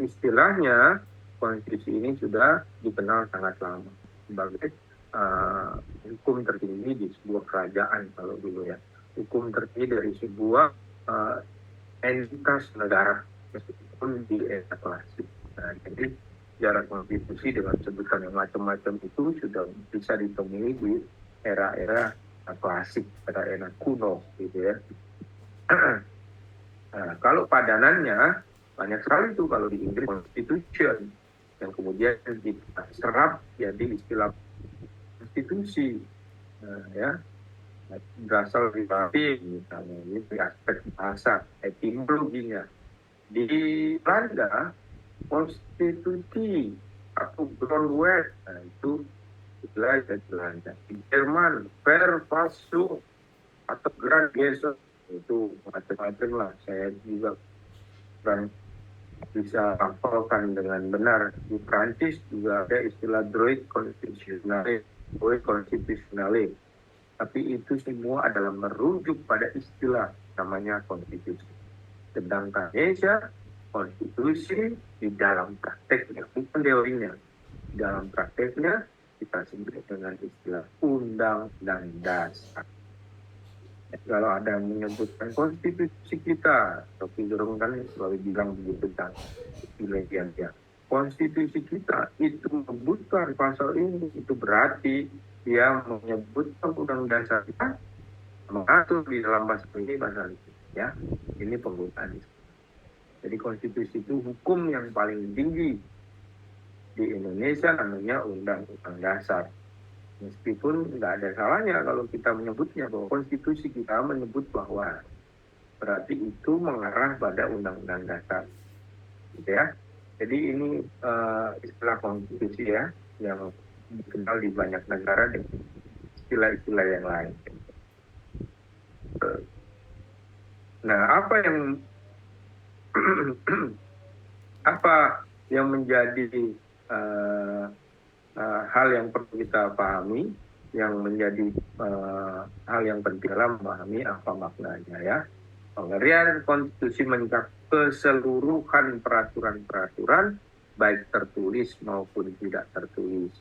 istilahnya konstitusi ini sudah dikenal sangat lama sebagai hukum tertinggi di sebuah kerajaan kalau dulu ya. Hukum tertinggi dari sebuah entitas negara meskipun di era klasik. Nah, jadi sejarah konstitusi dengan sebutan yang macam-macam itu sudah bisa ditemui di era-era klasik, era-era kuno gitu ya. Nah, kalau padanannya banyak sekali tuh kalau di Inggris constitution yang kemudian diserap jadi istilah konstitusi, ya berasal dari misalnya ini aspek bahasa etimologinya. Di Belanda konstitusi atau grondwet, nah itu istilah dari Belanda. Di Jerman Verfassung atau Grundgesetz itu macam-macam lah. Saya juga kurang bisa hafalkan dengan benar. Di Prancis juga ada istilah droit constitutionnel, tapi itu semua adalah merujuk pada istilah namanya konstitusi. Sedangkan Indonesia konstitusi di dalam prakteknya, bukan teorinya, di dalam prakteknya kita sebut dengan istilah undang-undang dasar. Kalau ada yang menyebutkan konstitusi kita, Rocky Gerung kan selalu bilang begitu kan, ya. Konstitusi kita itu menyebutkan pasal ini, itu berarti dia menyebutkan undang-undang dasar kita mengatur di dalam pasal ini pasal itu, ya. Ini penggunaan. Jadi konstitusi itu hukum yang paling tinggi di Indonesia namanya undang-undang dasar. Meskipun nggak ada salahnya kalau kita menyebutnya bahwa konstitusi kita menyebut bahwa berarti itu mengarah pada undang-undang dasar, gitu ya. Jadi ini istilah konstitusi ya yang dikenal di banyak negara dengan istilah-istilah yang lain. Nah, apa yang menjadi hal yang perlu kita pahami, yang menjadi hal yang penting dalam memahami apa maknanya ya. Pengertian konstitusi mencakup keseluruhan peraturan-peraturan baik tertulis maupun tidak tertulis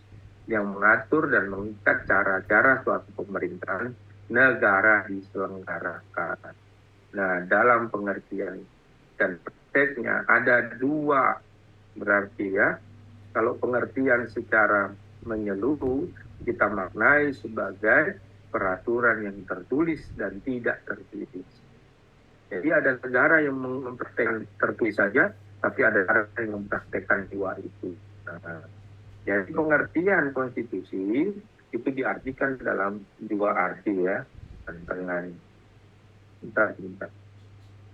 yang mengatur dan mengikat cara-cara suatu pemerintahan negara diselenggarakan. Nah, dalam pengertian dan prakteknya ada dua berarti ya. Kalau pengertian secara menyeluruh kita maknai sebagai peraturan yang tertulis dan tidak tertulis. Jadi ada negara yang mempraktekkan tertulis saja, tapi ada negara yang mempraktekkan dua itu. Nah, jadi pengertian konstitusi itu diartikan dalam dua arti ya, dengan bentar.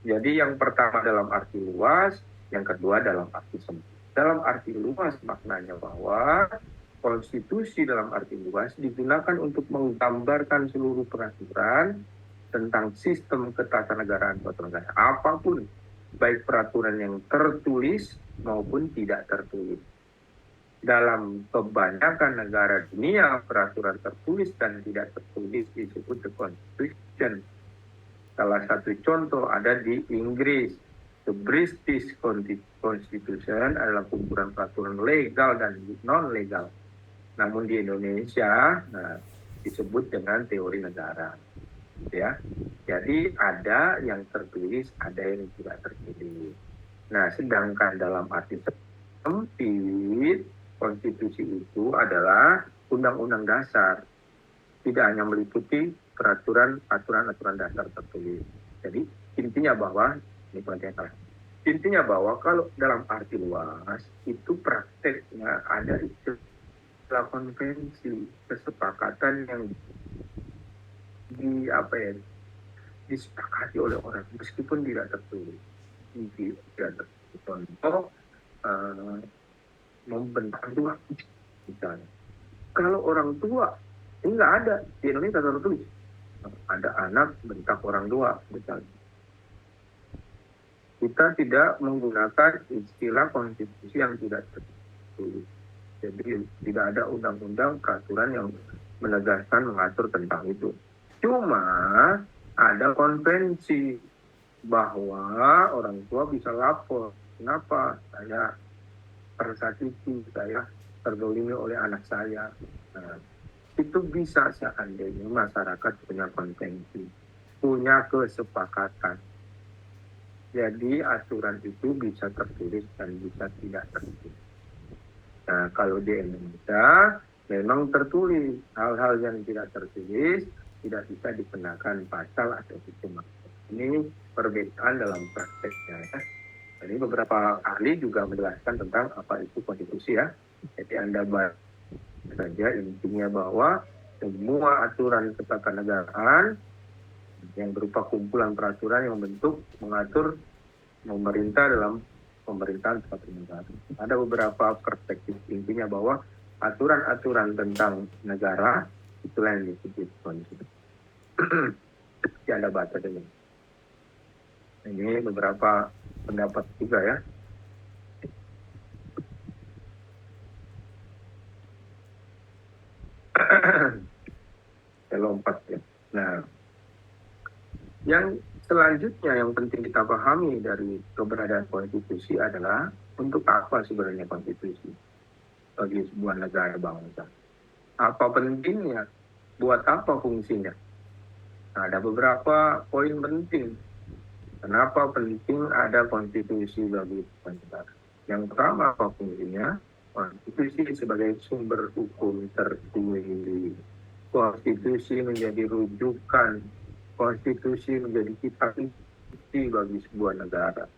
Jadi yang pertama dalam arti luas, yang kedua dalam arti sempit. Dalam arti luas maknanya bahwa konstitusi dalam arti luas digunakan untuk menggambarkan seluruh peraturan tentang sistem ketatanegaraan suatu negara. Apapun, baik peraturan yang tertulis maupun tidak tertulis. Dalam kebanyakan negara dunia, peraturan tertulis dan tidak tertulis disebut the Constitution. Salah satu contoh ada di Inggris. The British Constitution adalah kumpulan peraturan legal dan non-legal. Namun di Indonesia disebut dengan teori negara. Ya, jadi ada yang tertulis, ada yang tidak tertulis. Nah, sedangkan dalam arti sempit, konstitusi itu adalah undang-undang dasar, tidak hanya meliputi aturan dasar tertulis. Jadi intinya bahwa kalau dalam arti luas itu prakteknya ada istilah konvensi, kesepakatan yang disepakati oleh orang meskipun tidak tertulis. Tidak tertulis. Contoh membentak tua misalnya. Kalau orang tua ini nggak ada di Indonesia tertulis. Ada anak bentak orang tua misalnya. Kita tidak menggunakan istilah konstitusi yang tidak tertulis. Jadi tidak ada undang-undang peraturan yang menegaskan mengatur tentang itu. Cuma ada konvensi bahwa orang tua bisa lapor Kenapa saya tersakiti, saya terdolimi oleh anak saya. Nah, itu bisa seandainya masyarakat punya konvensi, punya kesepakatan. Jadi aturan itu bisa tertulis dan bisa tidak tertulis. Nah, kalau di Indonesia memang tertulis, hal-hal yang tidak tertulis tidak bisa dikenakan pasal atau hukum. Ini perbedaan dalam prakteknya ya. Jadi beberapa ahli juga menjelaskan tentang apa itu konstitusi ya. Jadi Anda baca saja intinya bahwa semua aturan ketatanegaraan yang berupa kumpulan peraturan yang membentuk, mengatur, memerintah dalam pemerintahan suatu negara. Ada beberapa perspektif intinya bahwa aturan-aturan tentang negara itulah yang disebut konstitusi. Jadi Anda baca dulu. Ini beberapa pendapat juga ya. Saya lompat ya. Nah, yang selanjutnya yang penting kita pahami dari keberadaan konstitusi adalah untuk apa sebenarnya konstitusi bagi sebuah negara bangsa. Apa pentingnya? Buat apa fungsinya? Nah, ada beberapa poin penting. Kenapa penting ada konstitusi bagi negara? Yang pertama, apa fungsinya? Konstitusi sebagai sumber hukum tertinggi. Konstitusi menjadi rujukan, konstitusi menjadi kitab suci bagi sebuah negara.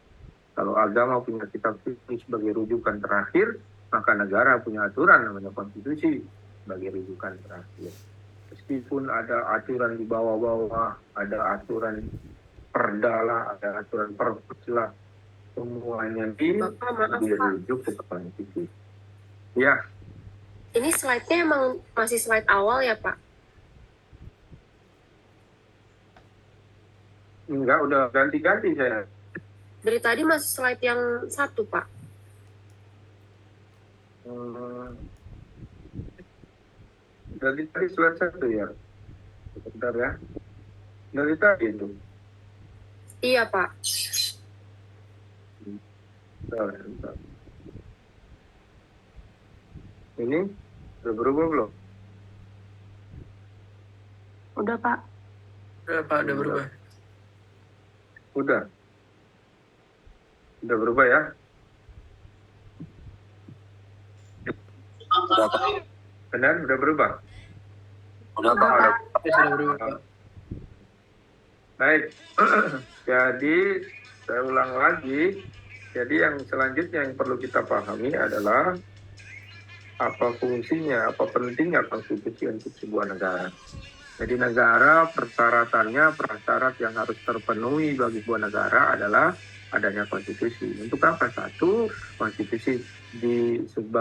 Kalau agama punya kitab suci sebagai rujukan terakhir, maka negara punya aturan namanya konstitusi sebagai rujukan terakhir. Meskipun ada aturan di bawah-bawah, ada aturan perda lah, ada aturan perpres lah, semuanya dirujuk ke konstitusi. Ya. Ini slide-nya emang masih slide awal ya, Pak? Enggak, udah ganti-ganti saya. Dari tadi masih slide yang satu, Pak. Dari tadi slide satu ya. Sebentar ya. Dari tadi itu. Iya, Pak. Bentar. Ini udah berubah belum? Udah, Pak. Udah, Pak, udah berubah. Udah berubah ya? Udah, Pak. Benar, udah berubah? Udah, Pak. Sudah berubah, Pak. Baik. Jadi, saya ulang lagi. Jadi yang selanjutnya yang perlu kita pahami adalah apa fungsinya, apa pentingnya konstitusi untuk sebuah negara. Jadi negara persyaratannya, prasyarat yang harus terpenuhi bagi sebuah negara adalah adanya konstitusi. Untuk apa? Satu, konstitusi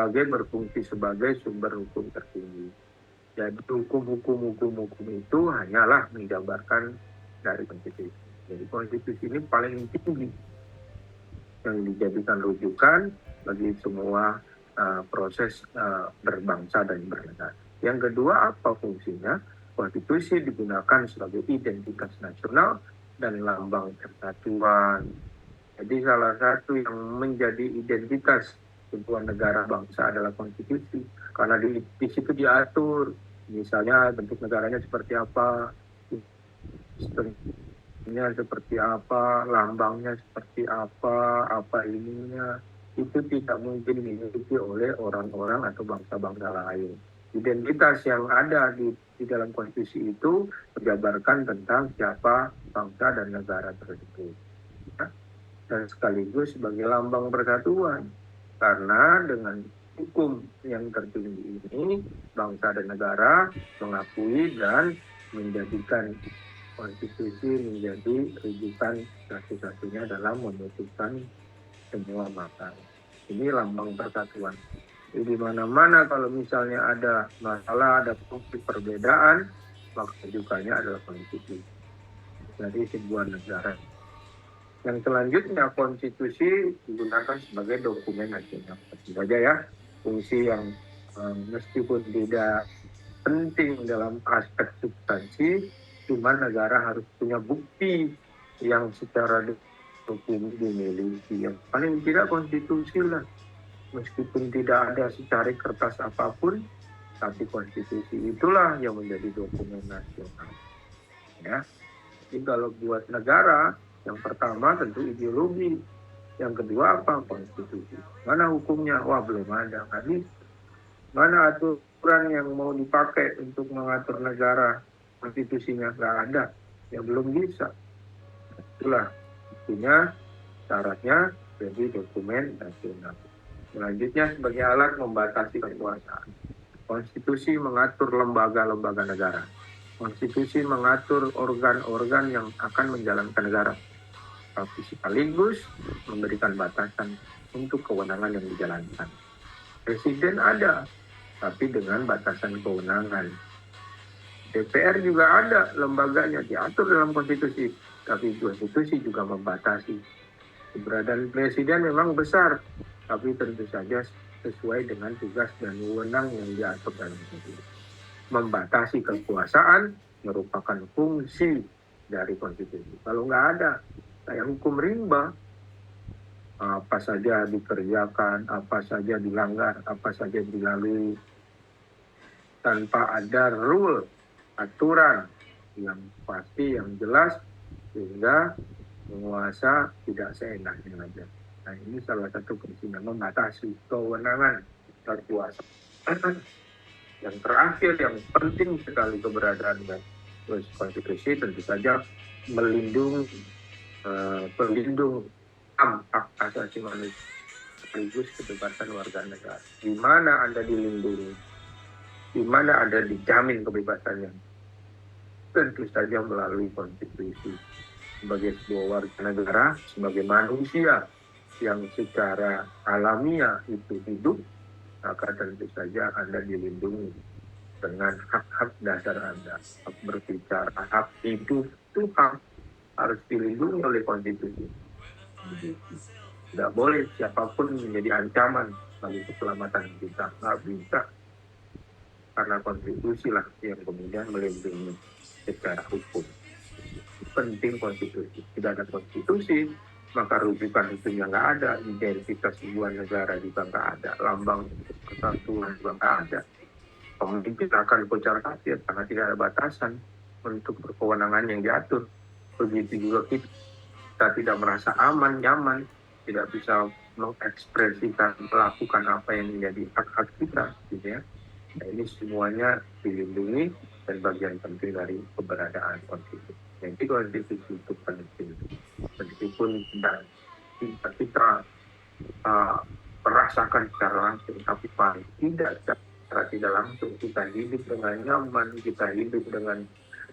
berfungsi sebagai sumber hukum tertinggi. Jadi hukum itu hanyalah menjabarkan dari konstitusi. Jadi konstitusi ini paling tinggi yang dijadikan rujukan bagi semua proses berbangsa dan bernegara. Yang kedua, apa fungsinya? Konstitusi digunakan sebagai identitas nasional dan lambang persatuan. Jadi salah satu yang menjadi identitas sebuah negara bangsa adalah konstitusi. Karena di situ diatur, misalnya bentuk negaranya seperti apa, sistemnya seperti apa, lambangnya seperti apa ininya. Itu tidak mungkin dimiliki oleh orang-orang atau bangsa-bangsa lain. Identitas yang ada di dalam konstitusi itu menjabarkan tentang siapa bangsa dan negara tersebut. Dan sekaligus sebagai lambang persatuan. Karena dengan hukum yang tertinggi ini, bangsa dan negara mengakui dan menjadikan konstitusi menjadi rujukan satu-satunya dalam memutuskan semua masalah. Ini lambang persatuan. Di mana-mana kalau misalnya ada masalah, ada konflik perbedaan, maka rujukannya adalah konstitusi. Jadi sebuah negara. Yang selanjutnya konstitusi digunakan sebagai dokumen nasional. Tentu saja ya, fungsi yang meskipun tidak penting dalam aspek substansi, cuma negara harus punya bukti yang secara hukum dimiliki. Yang paling tidak konstitusi lah. Meskipun tidak ada secari kertas apapun, tapi konstitusi itulah yang menjadi dokumen nasional. Ya. Jadi kalau buat negara, yang pertama tentu ideologi. Yang kedua apa? Konstitusi. Mana hukumnya? Wah, belum ada. Tadi mana aturan yang mau dipakai untuk mengatur negara? Konstitusinya nggak ada. Ya belum bisa. Itulah intinya syaratnya jadi dokumen nasional. Selanjutnya sebagai alat membatasi kekuasaan. Konstitusi mengatur lembaga-lembaga negara. Konstitusi mengatur organ-organ yang akan menjalankan negara. Tapi sekaligus memberikan batasan untuk kewenangan yang dijalankan. Presiden ada, tapi dengan batasan kewenangan. DPR juga ada, lembaganya diatur dalam konstitusi, tapi konstitusi juga membatasi. Keberadaan presiden memang besar, tapi tentu saja sesuai dengan tugas dan wewenang yang diatur dalam konstitusi. Membatasi kekuasaan merupakan fungsi dari konstitusi. Kalau nggak ada, kayak hukum rimba, apa saja dikerjakan, apa saja dilanggar, apa saja dilalui, tanpa ada rule, aturan yang pasti, yang jelas, sehingga penguasa tidak seenaknya saja. Nah, ini salah satu fungsinya, membatasi kewenangan berkuasa. Yang terakhir, yang penting sekali keberadaan konstitusi tentu saja melindungi pelindung hak asasi manusia sekaligus kebebasan warga negara. Di mana Anda dilindungi, di mana Anda dijamin kebebasannya, tentu saja melalui konstitusi. Sebagai sebuah warga negara, sebagai manusia yang secara alamiah itu hidup, maka tentu saja Anda dilindungi dengan hak-hak dasar Anda. Hak berbicara, hak hidup itu hak harus dilindungi oleh konstitusi. Tidak boleh siapapun menjadi ancaman bagi keselamatan kita. Nggak bisa. Karena konstitusi lah yang kemudian melindungi secara hukum. Penting konstitusi. Tidak ada konstitusi, maka rujukan hukumnya nggak ada, identitas sebuah negara juga nggak ada, lambang persatuan juga nggak ada. Pemimpin akan kocar kacir karena tidak ada batasan untuk kewenangan yang diatur. Begitu juga kita tidak merasa aman, nyaman, tidak bisa mengekspresikan, melakukan apa yang menjadi hak-hak kita, gitu ya. Nah, ini semuanya dilindungi dan bagian penting dari keberadaan konstitusi. Jadi konstitusi itu penting. Meskipun kita merasakan secara langsung, tapi paling tidak secara tidak langsung kita hidup dengan nyaman, kita hidup dengan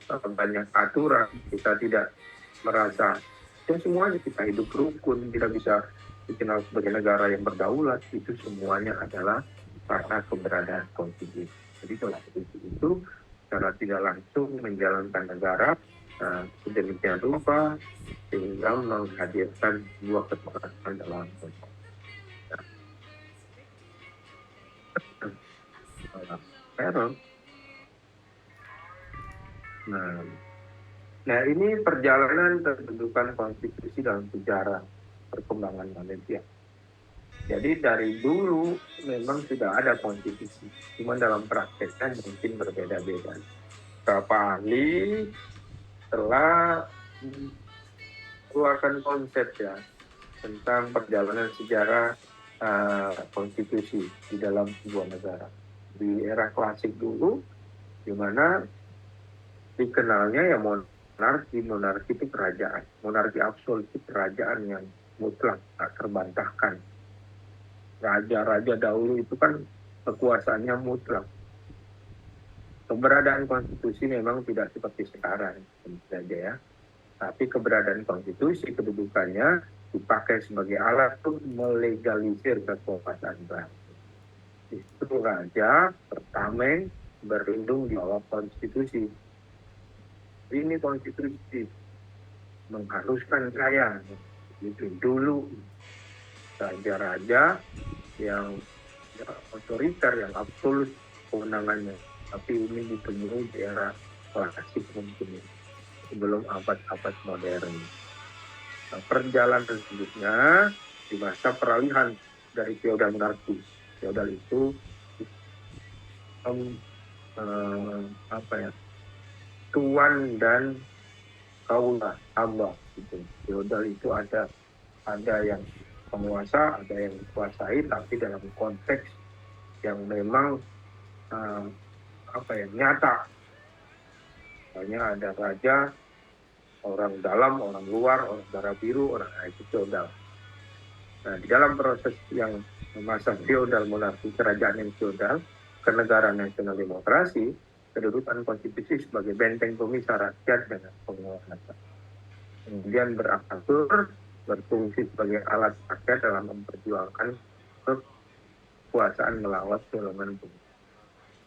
banyak aturan, kita tidak merasa ya semuanya kita hidup rukun, tidak bisa dikenal sebagai negara yang berdaulat. Itu semuanya adalah karena keberadaan konstitusi. Jadi konstitusi itu secara tidak langsung menjalankan negara sedemikian rupa sehingga menghadirkan sebuah kesepakatan dalam teror. Nah, ini perjalanan terbentukan konstitusi dalam sejarah perkembangan manusia. Jadi dari dulu memang sudah ada konstitusi, cuma dalam prakteknya mungkin berbeda-beda. Beberapa ahli telah mengeluarkan konsep ya tentang perjalanan sejarah konstitusi di dalam sebuah negara. Di era klasik dulu, di mana dikenalnya ya monarki itu kerajaan, monarki absolut itu kerajaan yang mutlak, tak terbantahkan. Raja-raja dahulu itu kan kekuasaannya mutlak. Keberadaan konstitusi memang tidak seperti sekarang, tentu saja ya. Tapi keberadaan konstitusi, kedudukannya dipakai sebagai alat untuk melegalisir kekuasaan bangsa. Itu raja pertama berlindung di bawah konstitusi. Ini konstitusi mengharuskan saya. Itu dulu raja-raja yang otoriter, yang absolut kewenangannya. Tapi ini ditemui di era klasik mungkin sebelum abad-abad modern. Nah, perjalanan selanjutnya di masa peralihan dari feodal monarki. Feodal itu apa ya, tuan dan kaula, hamba gitu. Feodal itu ada yang penguasa, ada yang dikuasai, tapi dalam konteks yang memang apa ya, nyata. Misalnya ada raja, orang dalam, orang luar, orang darah biru, orang itu feodal. Nah, di dalam proses yang masa feodal monarki, kerajaan yang feodal, ke negara nasional demokrasi, kedudukan konstitusi sebagai benteng pemisah rakyat dengan penguasa. Kemudian beratur, berfungsi sebagai alat rakyat dalam memperjuangkan kekuasaan melawan golongan pemerintah.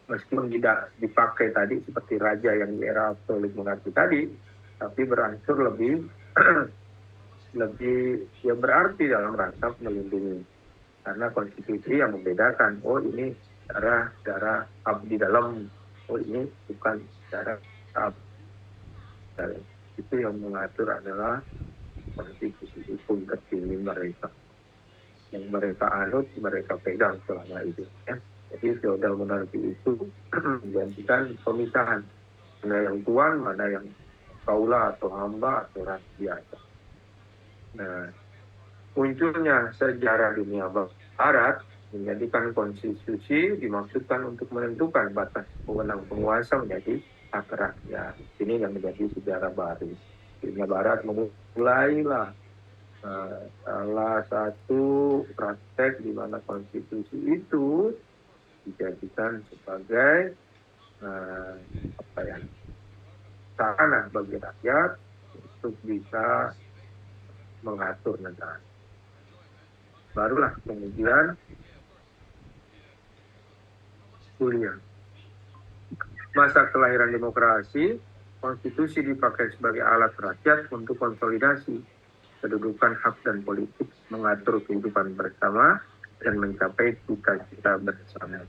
Meskipun tidak dipakai tadi seperti raja yang di era absolut monarki tadi, tapi berangsur lebih ya berarti dalam rangka melindungi, karena konstitusi yang membedakan, oh ini darah abdi dalam, oh ini bukan darah abdi. Itu yang mengatur adalah konstitusi hukum tertinggi mereka, yang mereka anut, mereka pegang selama itu ya. Jadi feodal monarki itu menjanjikan pemisahan, mana yang tuan, mana yang kaula atau hamba atau rakyat biasa. Nah, munculnya sejarah dunia barat menjadikan konstitusi dimaksudkan untuk menentukan batas wewenang penguasa menjadi hak rakyat. Ini yang menjadi sejarah baru. Dunia barat memulailah salah satu praktek di mana konstitusi itu dijadikan sebagai sarana bagi rakyat untuk bisa mengatur negara. Barulah kemudian kuliah. Masa kelahiran demokrasi, konstitusi dipakai sebagai alat rakyat untuk konsolidasi kedudukan hak dan politik, mengatur kehidupan bersama, dan mencapai cita-cita bersama.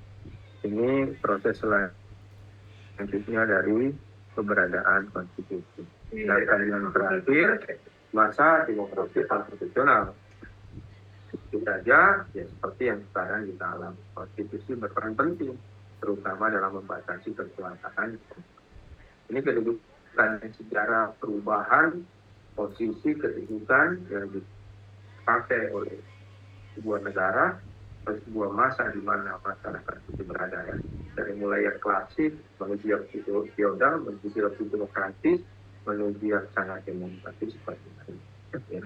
Ini proses selanjutnya dari keberadaan konstitusi. Dan yang terakhir, masa demokrasi konstitusional. Itu saja, ya seperti yang sekarang kita alami. Konstitusi berperan penting, terutama dalam membatasi kekuasaan. Ini kedudukan sejarah perubahan posisi kedudukan yang dipakai oleh sebuah negara, sebuah masa di mana masyarakat itu berada ya. Dari mulai yang klasik, menuju yang feodal, menuju lebih demokratis, menuju yang sangat demokratis seperti ini. Ya.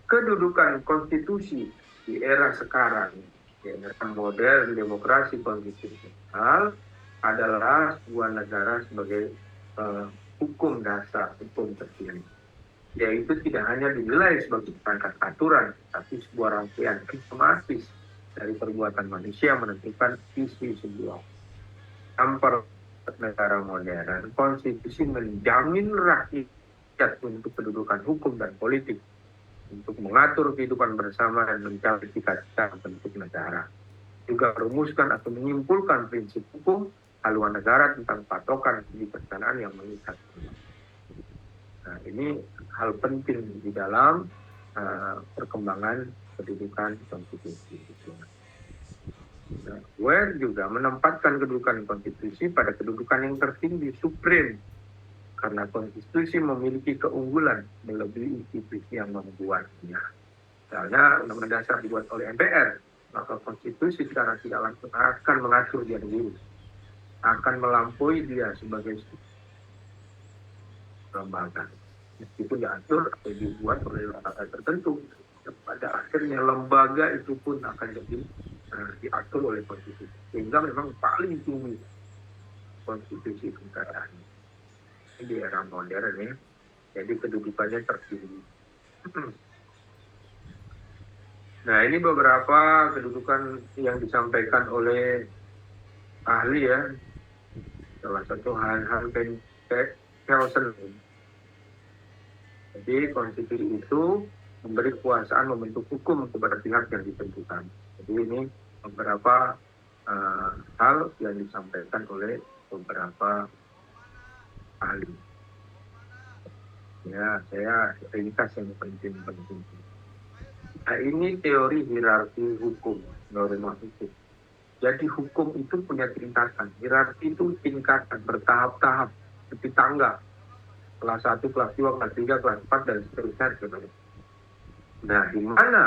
Kedudukan konstitusi di era sekarang, ya, model demokrasi konstitusional adalah sebuah negara sebagai hukum dasar, hukum tertinggi. Yaitu tidak hanya dinilai sebagai perangkat aturan, tapi sebuah rangkaian sistematis dari perbuatan manusia menentukan isi sebuah. Tanpa negara modern, konstitusi menjamin rakyat untuk kedudukan hukum dan politik, untuk mengatur kehidupan bersama dan mencapai cita-cita bentuk negara. Juga merumuskan atau menyimpulkan prinsip hukum haluan negara tentang patokan kebijaksanaan yang mengikat. Nah, ini hal penting di dalam perkembangan kedudukan konstitusi. Nah, Weir juga menempatkan kedudukan konstitusi pada kedudukan yang tertinggi, supreme, karena konstitusi memiliki keunggulan melebihi institusi yang membuatnya. Misalnya undang-undang dasar dibuat oleh MPR, maka konstitusi secara tidak langsung akan mengatur dia sendiri, akan melampaui dia sebagai lembaga. Meskipun diatur atau dibuat oleh lembaga tertentu, pada akhirnya lembaga itu pun akan jadi diatur oleh konstitusi. Sehingga memang paling tinggi konstitusi kenegaraan. Ini di era modern ya, jadi kedudukannya tertinggi. Nah, ini beberapa kedudukan yang disampaikan oleh ahli ya. Salah satu hal-hal Kelsen. Jadi konstitusi itu memberi kekuasaan membentuk hukum kepada pihak yang ditentukan. Jadi ini beberapa hal yang disampaikan oleh beberapa ahli. Ya, saya ringkas yang penting-penting. Nah, ini teori hierarki hukum, norma hukum. Jadi hukum itu punya tingkatan. Hierarki itu tingkatan bertahap-tahap, seperti tangga. Kelas 1, kelas 2, kelas 3, kelas 4, dan seterusnya. Nah, di mana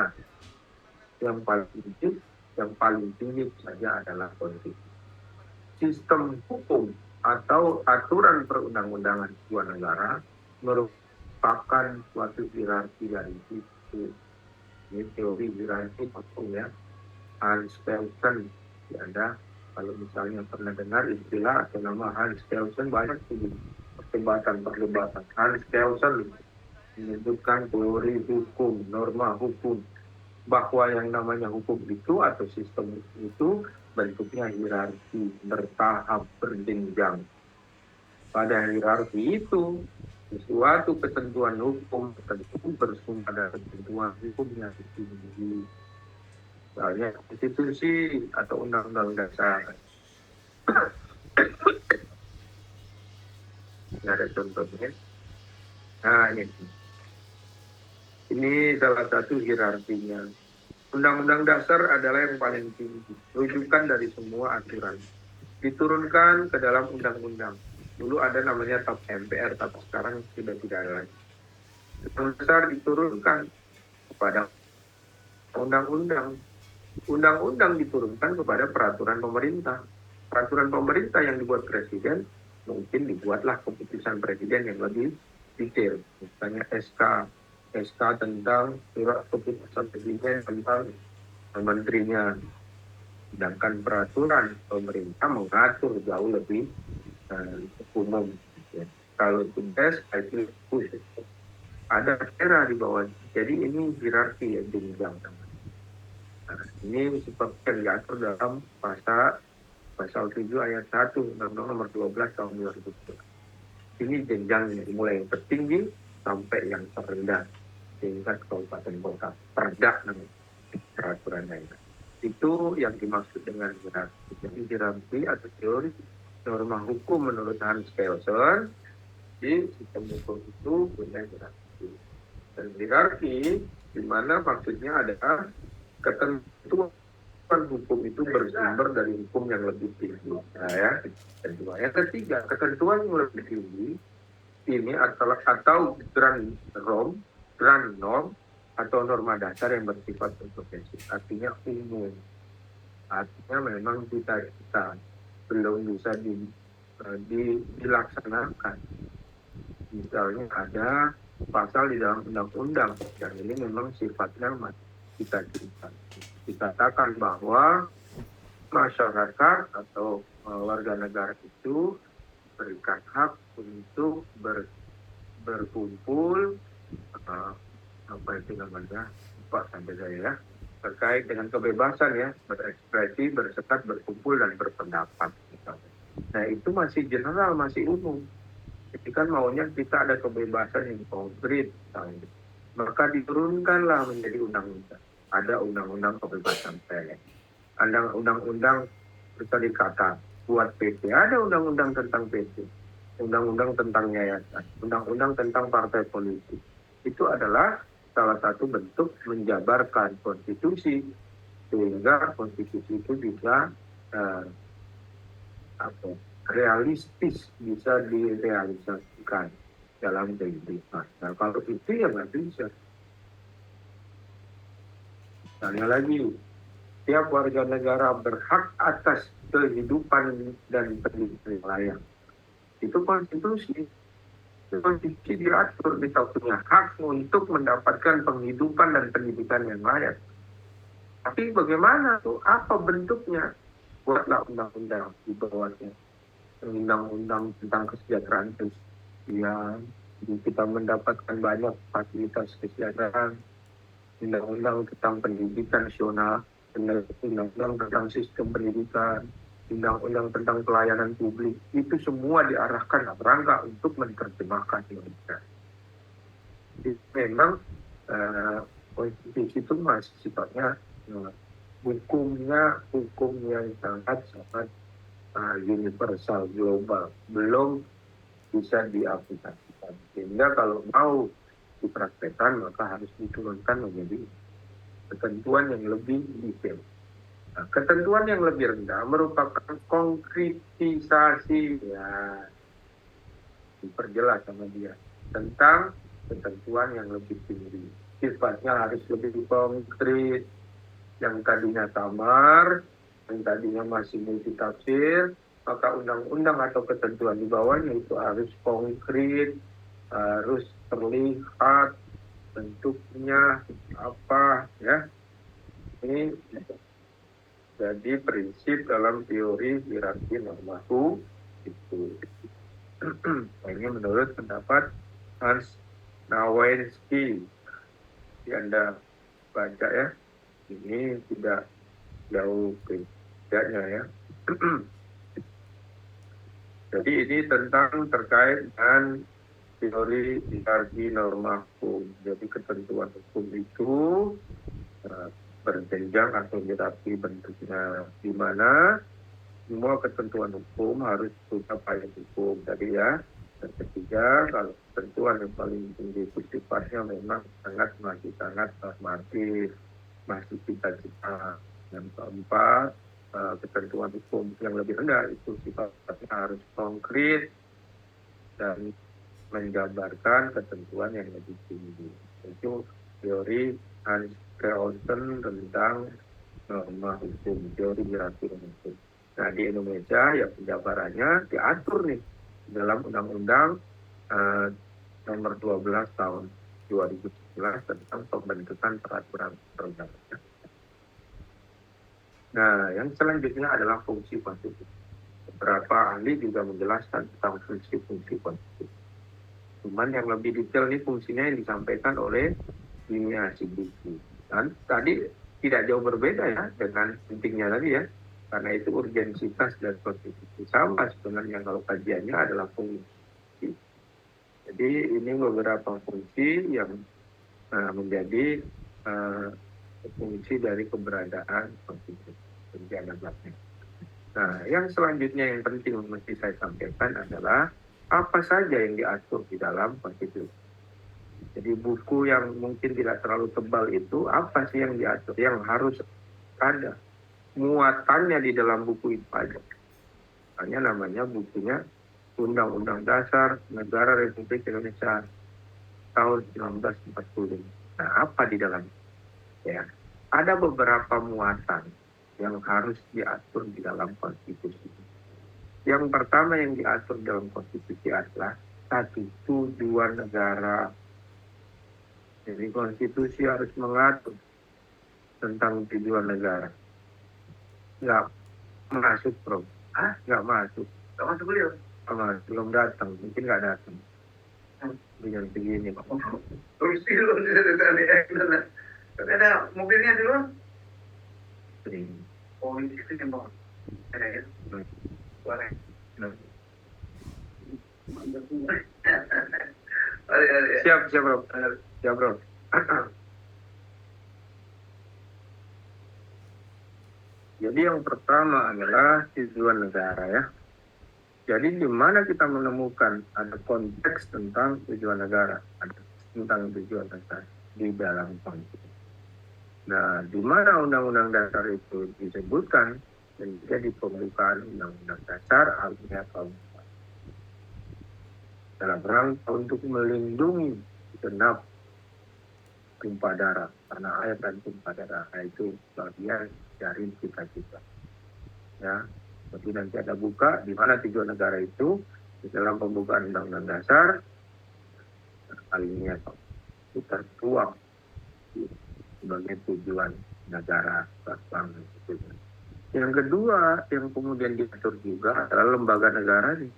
yang paling tinggi saja adalah konstitusi. Sistem hukum atau aturan perundang-undangan sebuah negara merupakan suatu hierarki dari itu. Ini teori hierarki hukum ya. Hans Kelsen, ada kalau misalnya pernah dengar istilah atau nama Hans Kelsen, banyak perdebatan. Hans Kelsen menyebutkan teori hukum, norma hukum, bahwa yang namanya hukum itu atau sistem itu bentuknya hierarki, bertahap, berjenjang. Pada hierarki itu, suatu ketentuan hukum tentu bersumber dari ketentuan hukum yang tinggi. Misalnya konstitusi atau undang-undang dasar. Ini ada contohnya. Nah, ini salah satu hierarkinya. Undang-undang dasar adalah yang paling tinggi, rujukan dari semua aturan. Diturunkan ke dalam undang-undang. Dulu ada namanya TAP MPR, tapi sekarang sudah tidak ada lagi. Undang-undang dasar diturunkan kepada undang-undang. Undang-undang diturunkan kepada peraturan pemerintah. Peraturan pemerintah yang dibuat presiden, mungkin dibuatlah keputusan presiden yang lebih detail. Misalnya SK tentang surat keputusan presiden tentang menterinya. Sedangkan peraturan pemerintah mengatur jauh lebih umum. Ya. Kalau tugas itu khusus. Ada era di bawah. Jadi ini hierarki yang jenjang. Nah, ini seperti yang diatur dalam pasal 7 ayat 1 Undang-Undang Nomor 12 tahun 2011. Ini jenjangnya dimulai yang tertinggi sampai yang terendah tingkat kabupaten kota. Perda namanya peraturannya itu. Itu yang dimaksud dengan hierarki. Jadi hierarki atau teori norma hukum menurut Hans Kelsen di sistem hukum itu punya hierarki. Dan hierarki di mana maksudnya adalah ketentuan hukum itu bersumber dari hukum yang lebih tinggi. Nah, ya. Kedua. Yang ketiga, ketentuan yang lebih tinggi ini atau grand norm atau norma dasar yang bersifat komprehensif. Artinya umum. Artinya memang kita belum bisa dilaksanakan. Misalnya ada pasal di dalam undang-undang yang ini memang sifatnya kita dikatakan bahwa masyarakat atau warga negara itu berikan hak untuk berkumpul apa itu namanya lupa sampai saya ya, terkait dengan kebebasan ya, berekspresi, bersekat, berkumpul dan berpendapat misalnya. Nah itu masih general, masih umum. Jadi kan maunya kita ada kebebasan yang konkret misalnya. Maka diturunkanlah menjadi undang-undang. Ada undang-undang kebebasan pers. Ada undang-undang seperti kata buat PT. Ada undang-undang tentang PT. Undang-undang tentang yayasan. Undang-undang tentang partai politik. Itu adalah salah satu bentuk menjabarkan konstitusi. Sehingga konstitusi itu bisa realistis, bisa direalisasikan dalam kehidupan. Nah kalau itu ya nggak bisa. Misalnya lagi, tiap warga negara berhak atas kehidupan dan pendidikan yang layak. Itu konstitusi. Konstitusi diatur, kita punya hak untuk mendapatkan penghidupan dan pendidikan yang layak. Tapi bagaimana tuh? Apa bentuknya? Buatlah undang-undang di bawahnya. Undang-undang tentang kesejahteraan sosial. Kita mendapatkan banyak fasilitas kesejahteraan. Undang-undang tentang pendidikan nasional, undang-undang tentang sistem pendidikan, undang-undang tentang pelayanan publik, itu semua diarahkan dalam rangka untuk menerjemahkan Indonesia. Memang konstitusi itu masih sifatnya hukum yang sangat universal, global, belum bisa diaplikasikan. Sehingga kalau mau dipraktekkan maka harus diturunkan menjadi ketentuan yang lebih detail. Nah, ketentuan yang lebih rendah merupakan konkretisasi, ya diperjelas sama dia tentang ketentuan yang lebih tinggi. Sifatnya harus lebih konkret. Yang tadinya samar, yang tadinya masih multitafsir, maka undang-undang atau ketentuan di bawahnya itu harus konkret, harus terlihat bentuknya apa, ya. Ini jadi prinsip dalam teori hierarki norma itu. Ini menurut pendapat Hans Nawensky. Anda baca ya, ini tidak jauh bedanya ya. Jadi ini terkait dengan teori hierarki norma hukum. Jadi ketentuan hukum itu berjenjang atau hierarki bentuknya, di mana semua ketentuan hukum harus punya payung hukum tadi ya. Dan ketiga, kalau ketentuan yang paling tinggi itu sifatnya memang masih sangat normatif, masih cita-cita. Yang keempat, ketentuan hukum yang lebih rendah itu sifatnya harus konkret dan menjabarkan ketentuan yang lebih tinggi. Itu teori Hans Kelsen tentang norma hukum, teori hierarki hukum. Nah, di Indonesia ya penjabarannya diatur nih dalam Undang-Undang nomor 12 tahun 2011 tentang pembentukan peraturan perundang-undangan. Nah, yang selanjutnya adalah fungsi konstitusi. Beberapa ahli juga menjelaskan tentang fungsi-fungsi konstitusi. Cuman yang lebih detail ini fungsinya yang disampaikan oleh Dunia Siddiqui. Dan tadi tidak jauh berbeda ya dengan pentingnya tadi ya. Karena itu urgensitas dan konstitusi sama sebenarnya kalau kajiannya adalah fungsi. Jadi ini beberapa fungsi yang menjadi fungsi dari keberadaan konstitusi. Nah, yang selanjutnya yang penting mesti saya sampaikan adalah apa saja yang diatur di dalam konstitusi. Jadi buku yang mungkin tidak terlalu tebal itu apa sih yang diatur, yang harus ada muatannya di dalam buku itu aja. Hanya namanya bukunya Undang-Undang Dasar Negara Republik Indonesia tahun 1945. Nah, apa di dalamnya? Ya, ada beberapa muatan yang harus diatur di dalam konstitusi. Yang pertama yang diatur dalam konstitusi adalah satu tujuan negara. Jadi konstitusi harus mengatur tentang tujuan negara. Nggak masuk, Bro. Nggak masuk. Nggak masuk beliau? Belum datang. Mungkin nggak datang. Dengan begini, Pak. Terus dulu, ada mobilnya dulu? Ini. Oh, ini yang mau. Ada ya? Boleh. Siap, Bro. Siap, Bro. Jadi yang pertama adalah tujuan negara ya. Jadi di mana kita menemukan ada konteks tentang tujuan negara, ada tentang tujuan negara di dalam konstitusi. Nah, di mana Undang-Undang Dasar itu disebutkan dan jadi pembukaan Undang-Undang Dasar alinea keempat. Dalam rangka untuk melindungi genap tumpah darah, tanah air dan tumpah darah itu bagian dari cita-cita. Ya, jadi nanti ada buka di mana tujuan negara itu di dalam pembukaan Undang-Undang Dasar alinea itu tertuang sebagai tujuan negara bangsa. Yang kedua yang kemudian diatur juga adalah lembaga negara nih.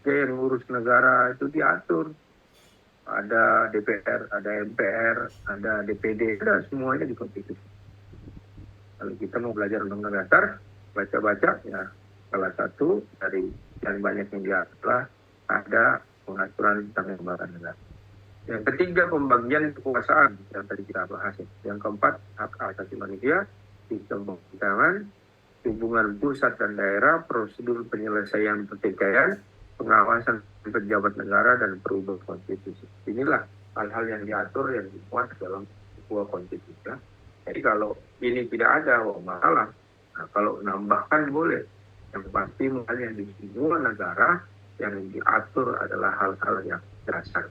Yang ngurus negara itu diatur. Ada DPR, ada MPR, ada DPD, ada semuanya di konstitusi. Kalau kita mau belajar Undang-Undang Dasar, baca-baca ya salah satu dari yang banyak yang diatur ada pengaturan tentang lembaga negara. Yang ketiga pembagian kekuasaan yang tadi kita bahas. Yang keempat hak asasi manusia, sistem pemerintahan, hubungan pusat dan daerah, prosedur penyelesaian pertikaian, pengawasan pejabat negara dan perubah konstitusi. Inilah hal-hal yang diatur yang dimuat dalam sebuah konstitusi. Jadi kalau ini tidak ada, masalah. Nah, kalau nambahkan boleh. Yang pasti makanya di semua negara yang diatur adalah hal-hal yang dasar.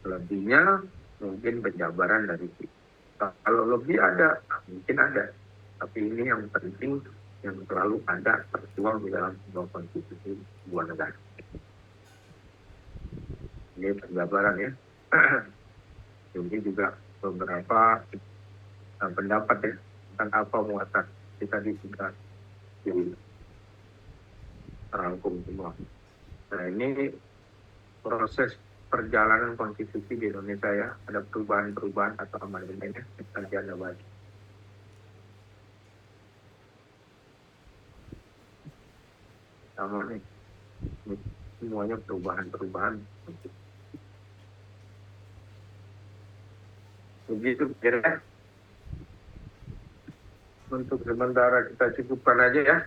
Lebihnya mungkin penjabaran dari kita. Kalau lebih ada, mungkin ada. Tapi ini yang penting yang selalu ada tertuang di dalam sebuah konstitusi sebuah negara. Ini penjabaran ya. Ini juga beberapa pendapat ya tentang apa muatan kita sudah dirangkum semua. Nah ini proses perjalanan konstitusi di Indonesia ya, ada perubahan-perubahan atau amandemen ya, nanti Anda baca. Sama nih, semuanya perubahan-perubahan. Begitu kira untuk sementara kita cukupkan aja ya.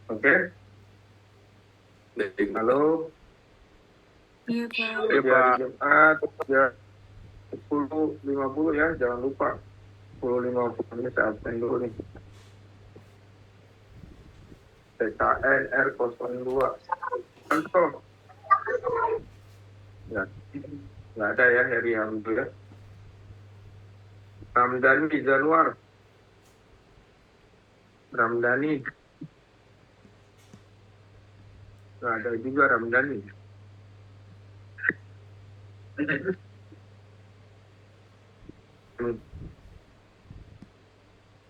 Oke. Halo. Iya, Pak. Ya, Pak. Jumat ya 10.50 ya, jangan lupa 10.50 ini saya absen dulu nih. TKN R02 Kantor. Ya, nggak ada ya hari yang itu ya. Ramdhani Januar. Ramdhani. Nggak ada juga Ramdhani.